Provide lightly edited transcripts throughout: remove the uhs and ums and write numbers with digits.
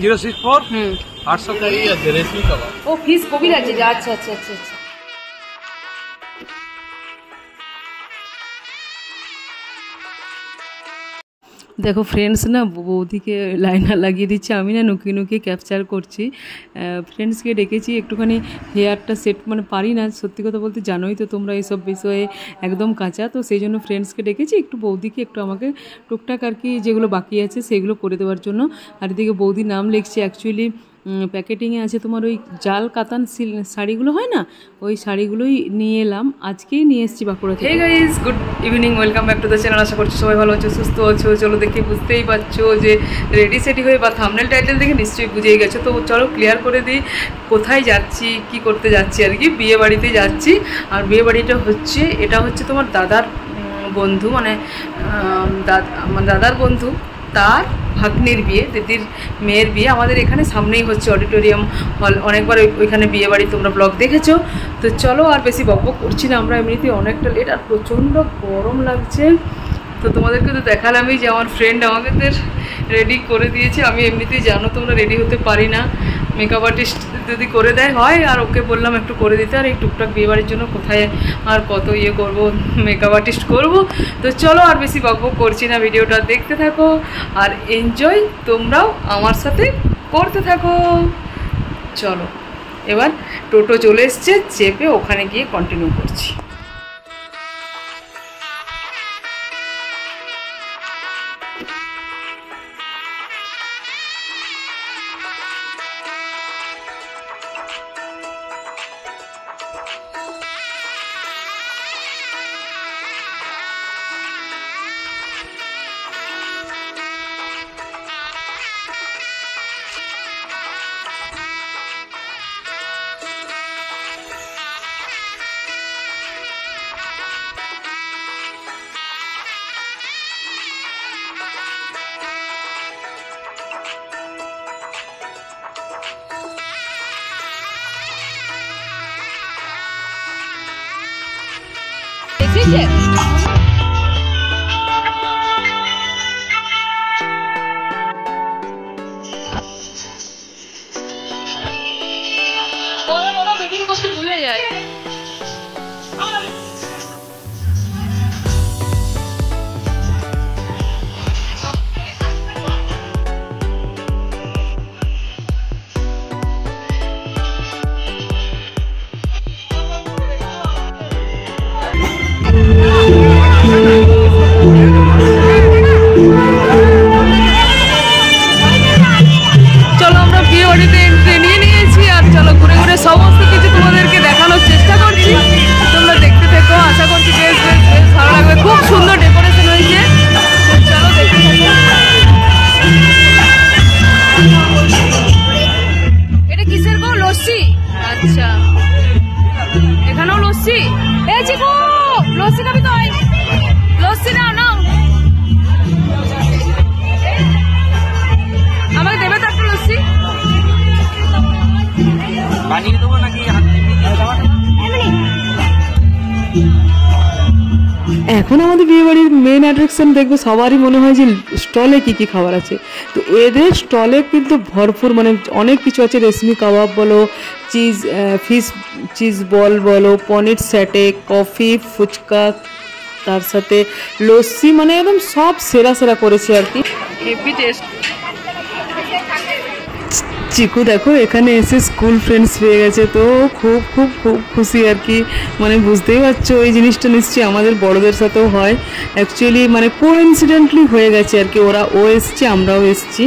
064 800 আছে রেশমি কাবাব। ও ফিশ কবির আছে। আচ্ছা আচ্ছা আচ্ছা আচ্ছা। দেখো ফ্রেন্ডস না বৌদিকে লাইনার লাগিয়ে দিচ্ছে, আমি না নুকিয়ে নুকিয়ে ক্যাপচার করছি। ফ্রেন্ডসকে ডেকেছি একটুখানি হেয়ারটা সেট মানে পারি না, সত্যি কথা বলতে জানোই তো তোমরা এইসব বিষয়ে একদম কাঁচা, তো সেই জন্য ফ্রেন্ডসকে ডেকেছি একটু বৌদিকে একটু আমাকে টুকটাক আর কি যেগুলো বাকি আছে সেগুলো করে দেওয়ার জন্য। আর এদিকে বৌদির নাম লিখছে, অ্যাকচুয়ালি প্যাকেটিংয়ে আছে তোমার ওই জাল কাতান শাড়িগুলো হয় না, ওই শাড়িগুলোই নিয়ে এলাম, আজকেই নিয়ে এসেছি বাঁকুড়া থেকে। Hey guys, good evening, welcome back to the channel. আশা করছি সবাই ভালো আছো, সুস্থ আছো। চলো দেখে বুঝতেই পারছো যে রেডি সেটি হয়ে বা থাম্বনেল টাইটেল দেখে নিশ্চয়ই বুঝেই গেছো। তো চলো ক্লিয়ার করে দিই কোথায় যাচ্ছি, কি করতে যাচ্ছি আর কি। বিয়ে বাড়িতে যাচ্ছি, আর বিয়ে বাড়িটা হচ্ছে এটা হচ্ছে তোমার দাদার বন্ধু, মানে দাদার বন্ধু তার ভাগ্নির বিয়ে, দিদির মেয়ের বিয়ে। আমাদের এখানে সামনেই হচ্ছে অডিটোরিয়াম হল, অনেকবার ওইখানে বিয়ে বাড়ি তোমরা ব্লগ দেখেছো। তো চলো আর বেশি বকবক করছি না, আমরা এমনিতেই অনেকটা লেট, আর প্রচণ্ড গরম লাগছে। তো তোমাদেরকে তো দেখালামই যে আমার ফ্রেন্ড আমাদের রেডি করে দিয়েছে। আমি এমনিতেই জানো তোমরা রেডি হতে পারি না, মেকআপ আর্টিস্ট যদি করে দেয় হয়, আর ওকে বললাম একটু করে দিতে। আর এই টুকটাক বিয়েবাড়ির জন্য কোথায় আর কত ইয়ে করব, মেকআপ আর্টিস্ট করব। তো চলো আর বেশি বকবক করছি না, ভিডিওটা দেখতে থাকো আর এনজয় তোমরাও আমার সাথে করতে থাকো। চলো এবার টোটো চলে এসছে, চেপে ওখানে গিয়ে কন্টিনিউ করছি। ভুলে যায়। চলো আমরা বিয়ে বাড়িতে এন্ট্রি নিয়ে নিয়েছি, আর চলো ঘুরে ঘুরে সমস্ত কিছু তোমাদেরকে দেখানোর চেষ্টা করছি। তোমরা দেখতে থেকো, আশা করছি বেশ বেশ বেশ ভালো লাগবে। খুব সুন্দর ডেকোরেশন হয়েছে, চলো দেখতে থাকো। এটা কিসের গো? লস্যি। আচ্ছা, এখানেও লস্যি। এই চিকু, লস্যি খাবি তো? লস্যি নাও নাও, আমাকে দেবে তো একটা লস্যি। বানিয়ে দেবো নাকি? এখন আমাদের বিয়ে বাড়ির মেন অ্যাট্রাকশন দেখবে সবারই মনে হয় যে স্টলে কি কি খাবার আছে। তো এদের স্টলে কিন্তু ভরপুর, মানে অনেক কিছু আছে। রেশমি কাবাব বলো, চিজ ফিশ চিজ বল বলো, পনির স্যাটে, কফি, ফুচকা, তার সাথে লস্যি, মানে একদম সব সেরা সেরা করেছে আর কি। Heavy taste. চিকু দেখো এখানে এসে স্কুল ফ্রেন্ডস পেয়ে গেছে, তো খুব খুব খুব খুশি আর কি। মানে বুঝতেই পারছো এই জিনিসটা নিশ্চয়ই আমাদের বড়দের সাথেও হয়, অ্যাকচুয়ালি মানে কোইন্সিডেন্টলি হয়ে গেছে আর কি। ও এসছে, আমরাও এসছি।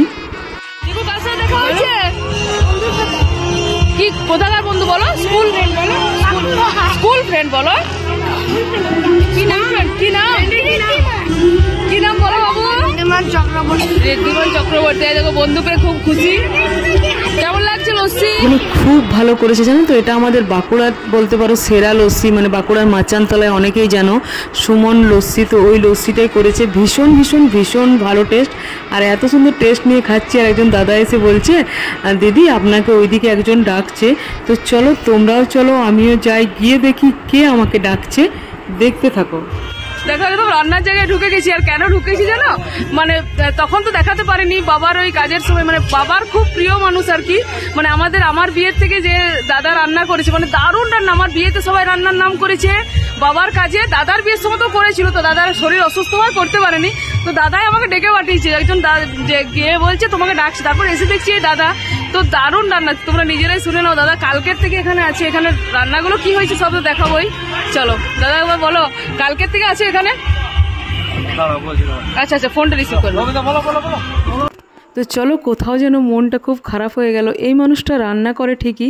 কি কোথাকার বন্ধু বলো? স্কুল ফ্রেন্ড বলো, স্কুল ফ্রেন্ড বলো। কি নাম? কি নাম? কি নাম বলো বাবু? ঋদ্ধিমান চক্রবর্তী। দেখো বন্ধু পেয়ে খুব খুশি। কেমন লাগছে লস্যি? মানে খুব ভালো করেছে জানো তো। এটা আমাদের বাঁকুড়ার বলতে পারো সেরা লস্যি, মানে বাঁকুড়ার মাচানতলায় অনেকেই জানো সুমন লস্যি, তো ওই লস্যিটাই করেছে। ভীষণ ভীষণ ভীষণ ভালো টেস্ট, আর এত সুন্দর টেস্ট নিয়ে খাচ্ছি। আর একজন দাদা এসে বলছে দিদি আপনাকে ওইদিকে একজন ডাকছে। তো চলো তোমরাও চলো, আমিও যাই, গিয়ে দেখি কে আমাকে ডাকছে, দেখতে থাকো। দেখো একদম রান্নার জায়গায় ঢুকে গেছি। আর কেন ঢুকেছি জানো, মানে তখন তো দেখাতে পারিনি বাবার ওই কাজের সময়, মানে বাবার খুব প্রিয় মানুষ আর কি, মানে আমার বিয়ের থেকে যে দাদা রান্না করেছে, মানে দারুণ রান্না। আমার বিয়েতে সবাই রান্নার নাম করেছে, বাবার কাজে দাদার বিয়ের সময় তো করেছিল, তো দাদার শরীর অসুস্থ হওয়ার করতে পারেনি, তো দাদাই আমাকে ডেকে পাঠিয়েছে, একজন গিয়ে বলছে তোমাকে ডাকছে, তারপর এসে দেখছি এই দাদা, তো দারুণ রান্না, তোমরা নিজেরাই শুনে নাও। দাদা কালকের থেকে এখানে আছে, এখানে রান্নাগুলো কি হয়েছে সব তো দেখাবোই। চলো দাদা একবার বলো, কালকের থেকে আছে এখানে? আচ্ছা আচ্ছা, ফোনটা রিসিভ করো। তো চলো, কোথাও যেন মনটা খুব খারাপ হয়ে গেল। এই মানুষটা রান্না করে ঠিকই,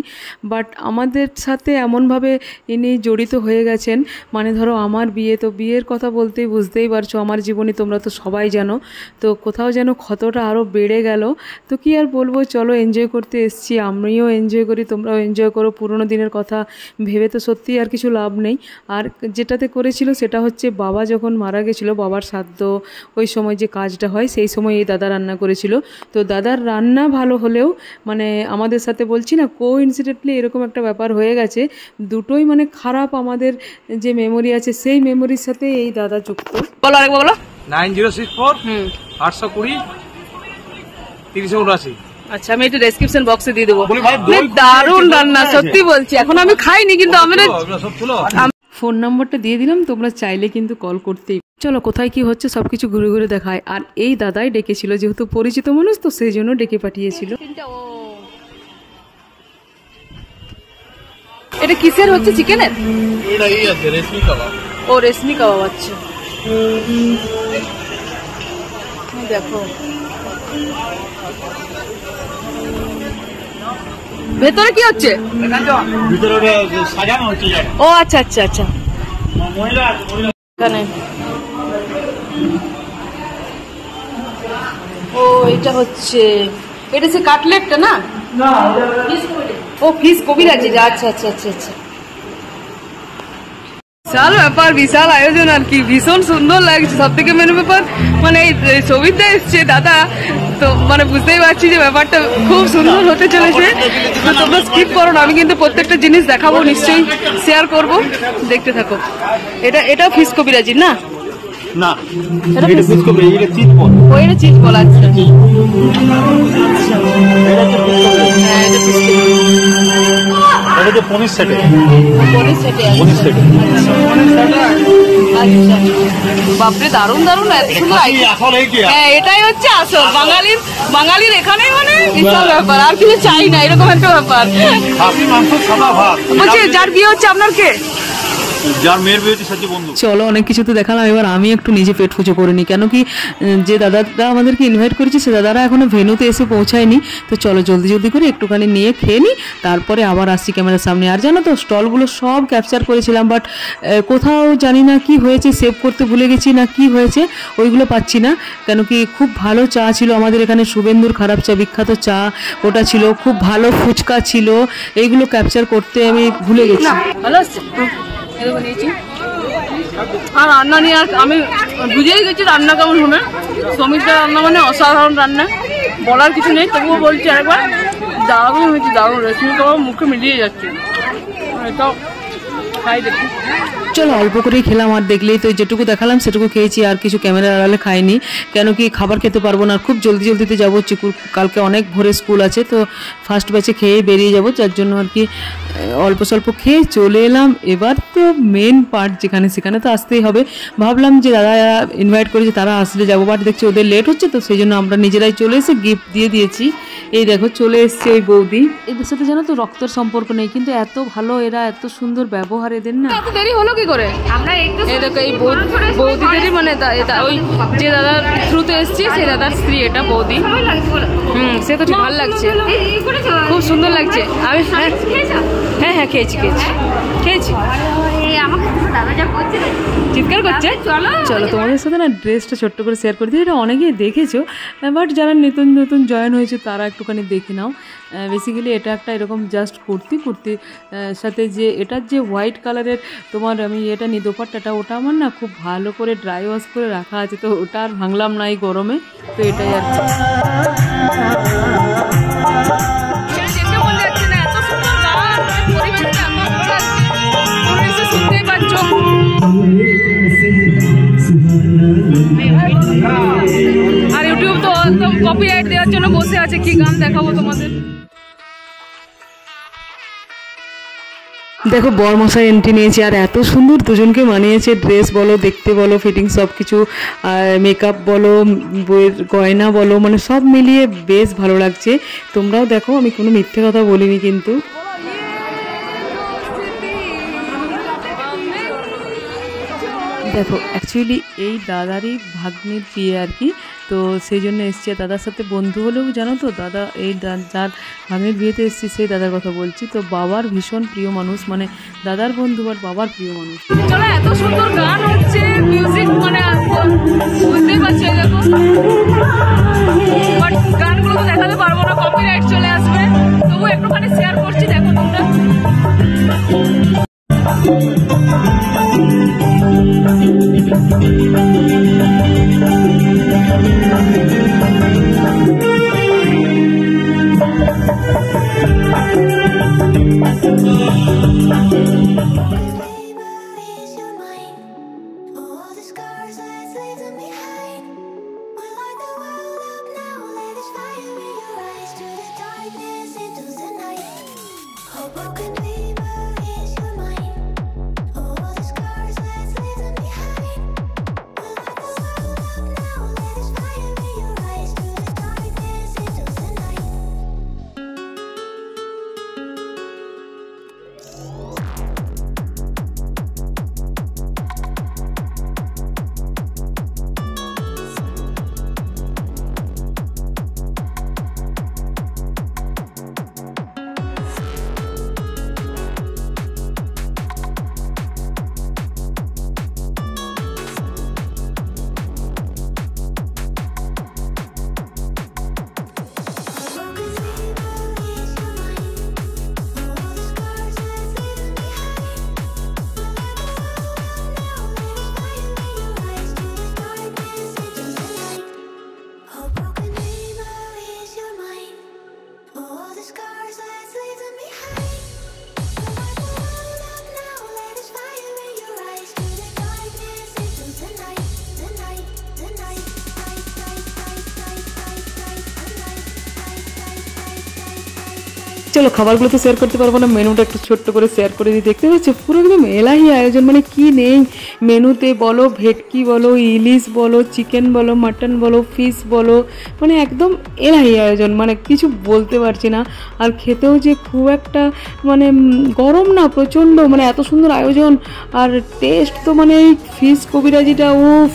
বাট আমাদের সাথে এমনভাবে ইনি জড়িত হয়ে গেছেন, মানে ধরো আমার বিয়ে, তো বিয়ের কথা বলতেই বুঝতেই পারছো আমার জীবনে, তোমরা তো সবাই জানো, তো কোথাও যেন ক্ষতটা আরও বেড়ে গেল। তো কি আর বলবো, চলো এনজয় করতে এসছি, আমিও এনজয় করি, তোমরাও এনজয় করো। পুরোনো দিনের কথা ভেবে তো সত্যি আর কিছু লাভ নেই। আর যেটাতে করেছিল সেটা হচ্ছে বাবা যখন মারা গেছিলো, বাবার শ্রাদ্ধ ওই সময় যে কাজটা হয়, সেই সময় এই দাদা রান্না করেছিল। তো দাদার রান্না ভালো হলেও মানে আমাদের সাথে বলছি না, কোইন্সিডেন্টলি এরকম একটা ব্যাপার হয়ে গেছে, দুটোই মানে খারাপ। আমাদের যে মেমোরি আছে সেই মেমোরির সাথে এই দাদা যুক্ত। বলো আরেকবার বলো। 9064 820 3079। আচ্ছা, আমি একটু ডেসক্রিপশন বক্সে দিয়ে দেবো। দারুণ রান্না, সত্যি বলছি, এখন আমি খাইনি কিন্তু আমাদের ফোন নাম্বারটা দিয়ে দিলাম, তোমরা চাইলে কিন্তু কল করতেই। চলো কোথায় কি হচ্ছে সবকিছু ঘুরে ঘুরে দেখায়। আর এই দাদাই ডেকেছিল, যেহেতু পরিচিত মানুষ তো সেই জন্য ডেকে পাঠিয়েছিল। এটা কিসের হচ্ছে, চিকেনের? এটা এই আছে রেশমি কাবাব। ও রেশমি কাবাব, আচ্ছা দেখো ভেতরে কি হচ্ছে, ভিতরে সাজানো হচ্ছে। ও আচ্ছা আচ্ছা আচ্ছা, এখানে ও এটা হচ্ছে, এটা সে কাটলেটটা না? ও ফিশ কবিরাজি, আচ্ছা আচ্ছা আচ্ছা আচ্ছা। বিশাল ব্যাপার, বিশাল আয়োজন আর কি, ভীষণ সুন্দর লাগছে। সব থেকে মেন ব্যাপার মানে এই ছবিতে এসছে দাদা, তো মানে বুঝতেই পারছি যে ব্যাপারটা খুব সুন্দর হতে চলেছে। তো তোমরা স্কিপ করো না, আমি কিন্তু প্রত্যেকটা জিনিস দেখাবো, নিশ্চয়ই শেয়ার করব, দেখতে থাকো। এটা ফিশ কবিরাজি না? না, এটা ফিশ কবিরাজি, এটা চিজ বল। ও এটা চিজ বল, আচ্ছা। এটা ফিশ কবিরাজি। হ্যাঁ এটা ফিশ কবিরাজি। এটা যে পনির সেটে, পনির সেটে, পনির সেটে। আচ্ছা বাপরে, দারুণ দারুণ, এত সুন্দর আইটেম। আসলে কি, হ্যাঁ এটাই হচ্ছে আসল বাঙালির এখানেই মানে বিশাল ব্যাপার, আর কিছু চাই না, এরকম একটা ব্যাপার। খাসি মাংস, সাদা ভাত। বলছি যার বিয়ে হচ্ছে আপনার কে? যার মেয়ের বিয়ে হচ্ছে সাথী বন্ধু। চলো অনেক কিছু তো দেখালাম, এবার আমি একটু নিজে পেট পুজো করে নিই, কেন কি যে দাদারা আমাদেরকে ইনভাইট করেছে সে দাদারা এখনো ভেন্যুতে এসে পৌঁছায়নি। তো চলো জলদি জলদি করে একটুখানি নিয়ে খেয়ে নিই, তারপরে আবার আসছি ক্যামেরার সামনে। আর জানো তো স্টলগুলো সব ক্যাপচার করেছিলাম, বাট কোথাও জানি না কি হয়েছে, সেভ করতে ভুলে গেছি না কি হয়েছে, ওইগুলো পাচ্ছি না। কেন কি খুব ভালো চা ছিল আমাদের এখানে, শুভেন্দুর খারাপ চা, বিখ্যাত চা ওটা ছিল, খুব ভালো ফুচকা ছিল, এইগুলো ক্যাপচার করতে আমি ভুলে গেছি। ভালো আছে নিয়েছি। আর রান্না নিয়ে আর আমি বুঝেই গেছি রান্না কেমন হবে। সমিতার রান্না মানে অসাধারণ রান্না, বলার কিছু নেই, তবুও বলছি একবার দারুণ হয়েছে, দারুণ। রেশমি কাবাব মুখে মিলিয়ে যাচ্ছে, এটাও খাই দেখি। চলো অল্প করেই খেলাম, আর দেখলেই তো যেটুকু দেখালাম সেটুকু খেয়েছি, আর কিছু ক্যামেরার আড়ালে খাইনি, কেন কি খাবার খেতে পারবো না। খুব জলদি জলদিতে যাবো, চিকুর কালকে অনেক ভোরে স্কুল আছে, তো ফার্স্ট ব্যাচে খেয়ে বেরিয়ে যাবো, যার জন্য আর কি অল্প স্বল্প খেয়ে চলে এলাম। এবার তো মেন পার্ট যেখানে, সেখানে তো আসতেই হবে। ভাবলাম যে দাদা ইনভাইট করেছে তারা আসলে যাবো, বাট দেখছি ওদের লেট হচ্ছে, তো সেই জন্য আমরা নিজেরাই চলে এসে গিফট দিয়ে দিয়েছি। এই দেখো চলে এসছে ওই বৌদি, এদের সাথে জানো তো রক্তের সম্পর্ক নেই, কিন্তু এত ভালো এরা, এত সুন্দর ব্যবহার এদের না। এত দেরি হলো কি করে? আমরা এই দেখো এই বৌদিদেরই মানে ওই যে দাদার থ্রুতে এসছি সেই দাদার স্ত্রী, এটা বৌদি। সে তো ঠিক ভালো লাগছে, খুব সুন্দর লাগছে। আমি হ্যাঁ হ্যাঁ খেয়েছি চিৎকার করছে। চলো তোমাদের সাথে না ড্রেসটা ছোট্ট করে শেয়ার করে দিই, এটা অনেকেই দেখেছো, বাট যারা নতুন নতুন জয়েন হয়েছে তারা একটুখানি দেখে নাও। বেসিক্যালি এটা একটা এরকম জাস্ট কুর্তির সাথে যে এটার যে হোয়াইট কালারের তোমার আমি এটা নিই দোপাট্টাটা, ওটা আমার না খুব ভালো করে ড্রাই ওয়াশ করে রাখা আছে, তো ওটা আর ভাঙলাম না এই গরমে, তো এটাই আর কি। শুনতেই পাচ্ছ গান দেখাবো তোমাদের। দেখো বরমশাই এন্ট্রি নিয়েছে, আর এত সুন্দর দুজনকে মানিয়েছে, ড্রেস বলো, দেখতে বলো, ফিটিং সব কিছু, আর মেকআপ বলো, বইয়ের গয়না বলো, মানে সব মিলিয়ে বেশ ভালো লাগছে। তোমরাও দেখো, আমি কোনো মিথ্যে কথা বলিনি কিন্তু। দেখো অ্যাকচুয়ালি এই দাদারই ভাগ্নির বিয়ে আর কি, তো সেই জন্য এসছি। দাদার সাথে বন্ধু হলেও জানো তো, দাদা এই যার ভাগ্নির বিয়েতে এসছি সেই দাদার কথা বলছি। তো বাবার ভীষণ প্রিয় মানুষ, মানে দাদার বন্ধু আর বাবার প্রিয় মানুষ। চলো, এত সুন্দর গান হচ্ছে, মিউজিক মানে বুঝতেই পারছো দেখো, বাট গানগুলো তো দেখাতে পারবো না, কপিরাইট চলে আসবে, তবু একটুখানি শেয়ার করছি, দেখো তোমরা। চলো খাবারগুলো তো শেয়ার করতে পারবো না, মেনুটা একটু ছোট্ট করে শেয়ার করে দিই। দেখতে পাচ্ছি পুরো একদম এলাহি আয়োজন, মানে কি নেই মেনুতে বলো, ভেটকি বলো, ইলিশ বলো, চিকেন বলো, মাটন বলো, ফিশ বলো, মানে একদম এলাহি আয়োজন, মানে কিছু বলতে পারছি না। আর খেতেও যে খুব একটা মানে গরম না, প্রচণ্ড, মানে এত সুন্দর আয়োজন। আর টেস্ট তো মানে এই ফিশ কবিরাজিটা উফ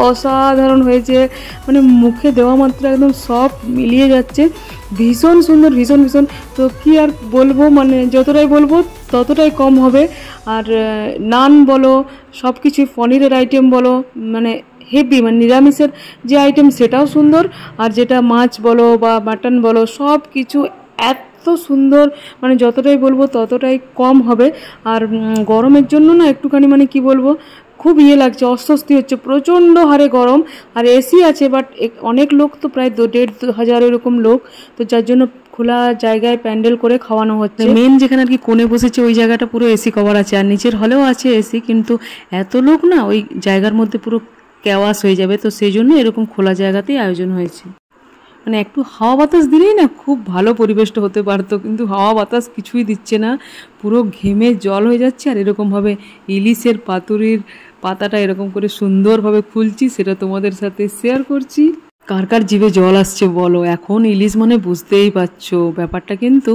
অসাধারণ হয়েছে, মানে মুখে দেওয়া মাত্র একদম সব মিলিয়ে যাচ্ছে, ভীষণ সুন্দর, ভীষণ ভীষণ। তো কি আর বলবো, মানে যতটাই বলবো ততটাই কম হবে। আর নান বলো, সব কিছু পনিরের আইটেম বলো, মানে হেভি, মানে নিরামিষের যে আইটেম সেটাও সুন্দর, আর যেটা মাছ বলো বা মাটন বলো সব কিছু এত সুন্দর, মানে যতটাই বলবো ততটাই কম হবে। আর গরমের জন্য না একটুখানি মানে কি বলবো, খুব লাগছে, অস্বস্তি হচ্ছে, প্রচণ্ড হারে গরম। আর এসি আছে, বাট অনেক লোক তো প্রায় 1,500 এরকম লোক, তো যার জন্য খোলা জায়গায় প্যান্ডেল করে খাওয়ানো হচ্ছে। মেন যেখানে আর কি কোণে বসেছে ওই জায়গাটা পুরো এসি কভার আছে, আর নিচের হলেও আছে এসি, কিন্তু এত লোক না ওই জায়গার মধ্যে পুরো ক্যাওয়াস হয়ে যাবে, তো সেই জন্য এরকম খোলা জায়গাতেই আয়োজন হয়েছে। মানে একটু হাওয়া বাতাস দিলেই না খুব ভালো পরিবেশটা হতে পারতো, কিন্তু হাওয়া বাতাস কিছুই দিচ্ছে না, পুরো ঘেমে জল হয়ে যাচ্ছে। আর এরকমভাবে ইলিশের পাতুরির পাতাটা এরকম করে সুন্দরভাবে খুলছি, সেটা তোমাদের সাথে শেয়ার করছি। কার কার জিভে জল আসছে বলো, এখন ইলিশ মানে বুঝতেই পারছো ব্যাপারটা কিন্তু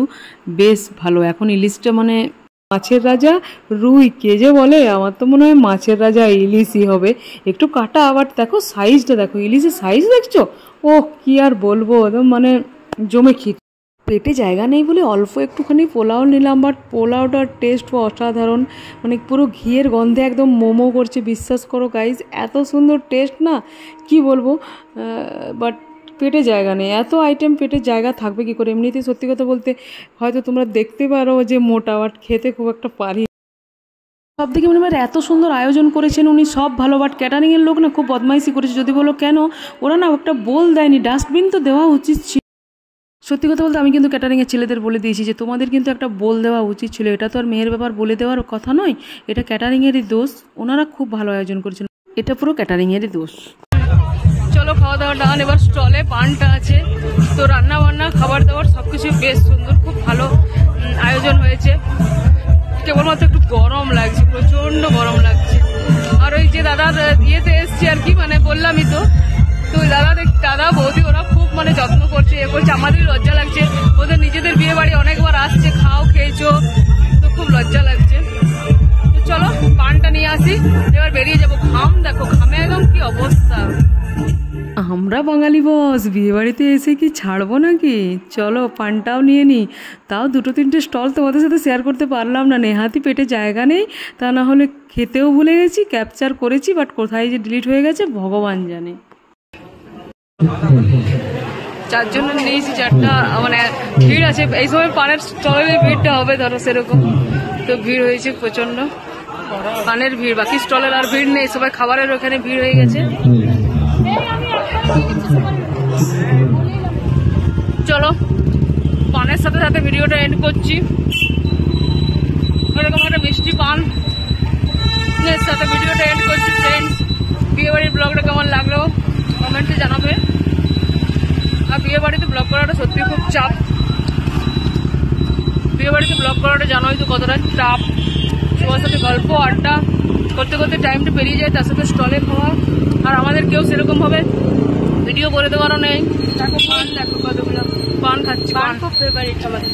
বেশ ভালো। এখন ইলিশটা মানে মাছের রাজা রুই, কে যে বলে, আমার তো মনে হয় মাছের রাজা ইলিশই হবে। একটু কাটা, আবার দেখো সাইজটা, দেখো ইলিশের সাইজ দেখছো, ও কি আর বলবো, একদম মানে জমে খিট। পেটে জায়গা নেই বলে অল্প একটুখানি পোলাও নিলাম, বাট পোলাওটার টেস্ট অসাধারণ, মানে পুরো ঘিয়ের গন্ধে একদম মোমো করছে, বিশ্বাস করো গাইজ, এত সুন্দর টেস্ট না কি বলবো। বাট পেটে জায়গা নেই, এত আইটেম পেটে জায়গা থাকবে কি করে। এমনিতেই সত্যি কথা বলতে হয়তো তোমরা দেখতে পারো যে মোটা, বাট খেতে খুব একটা পারি। সব দিকে মনে হয় এত সুন্দর আয়োজন করেছেন উনি, সব ভালো, বাট ক্যাটারিংয়ের লোক না খুব বদমাইশি করেছে। যদি বলো কেন, ওরা না একটা বোল দেয়নি, ডাস্টবিন তো দেওয়া উচিত ছিল। সত্যি কথা বলতে আমি কিন্তু ক্যাটারিংয়ের ছেলেদের বলে দিয়েছি যে তোমাদের কিন্তু একটা বোল দেওয়া উচিত ছিল, এটা তো আর মেয়ের ব্যাপার বলে দেওয়ার কথা নয়, এটা ক্যাটারিংয়েরই দোষ। ওনারা খুব ভালো আয়োজন করেছেন, এটা পুরো ক্যাটারিংয়েরই দোষ। চলো খাওয়া দাওয়া ডান। এবার স্টলে পানটা আছে, তো রান্না বান্না খাবার দাবার সবকিছু বেশ সুন্দর, খুব ভালো আয়োজন হয়েছে। কেবলমাত্র একটু গরম লাগছে, প্রচন্ড গরম লাগছে। আর ওই যে দাদার ইয়েতে এসছি আর কি, মানে বললামই তো, তো দাদা বৌদি ওরা খুব মানে যত্ন করছে, এ করছে। আমাদের লজ্জা লাগছে, ওদের নিজেদের বিয়ে বাড়ি অনেকবার আসছে, খেয়েছো, তো খুব লজ্জা লাগছে। তো চলো পানটা নিয়ে আসি, এবার বেরিয়ে যাবো। ঘাম দেখো, ঘামে একদম কি অবস্থা। আমরা বাঙালি বস, বিয়ে বাড়িতে এসে কি ছাড়বো নাকি? চলো পানটাও নিয়ে নিই। তাও 2-3টে স্টল তোমাদের সাথে শেয়ার করতে পারলাম না, নেহাতি পেটে জায়গা নেই, তা না হলে খেতেও ভুলে গেছি, ক্যাপচার করেছি, বাট কোথায় যে ডিলিট হয়ে গেছে ভগবান জানে। 4 জন নিয়েছি, 4টা মানে ভিড় আছে এই সময়। পানের স্টলের ভিড়টা হবে ধরো সেরকম, তো ভিড় হয়েছে প্রচন্ড, পানের ভিড়। বাকি স্টলের আর ভিড় নেই, সবাই খাবারের ওখানে ভিড় হয়ে গেছে। চলো পানের সাথে সাথে ভিডিওটা এন্ড করছি। এরকম একটা মিষ্টি পান সাথে ভিডিওটা এন্ড করছি। ফ্রেন্ডস, বিয়ে বাড়ির ব্লগটা কেমন লাগলো কমেন্টে জানাবে। আর বিয়ে বাড়িতে ব্লগ করাটা সত্যি খুব চাপ। বিয়ে বাড়িতে ব্লগ করাটা জানোই তো কতটা চাপ। সবার সাথে গল্প আড্ডা করতে করতে টাইমটা পেরিয়ে যায়, তার সাথে স্টলে খাওয়া। আর আমাদের কেউ সেরকম ভাবে ভিডিও করে দেওয়ারও নেই। দেখো পান, দেখো কতগুলো পান খাচ্ছি, পান খুব ফেভারিট আমাদের।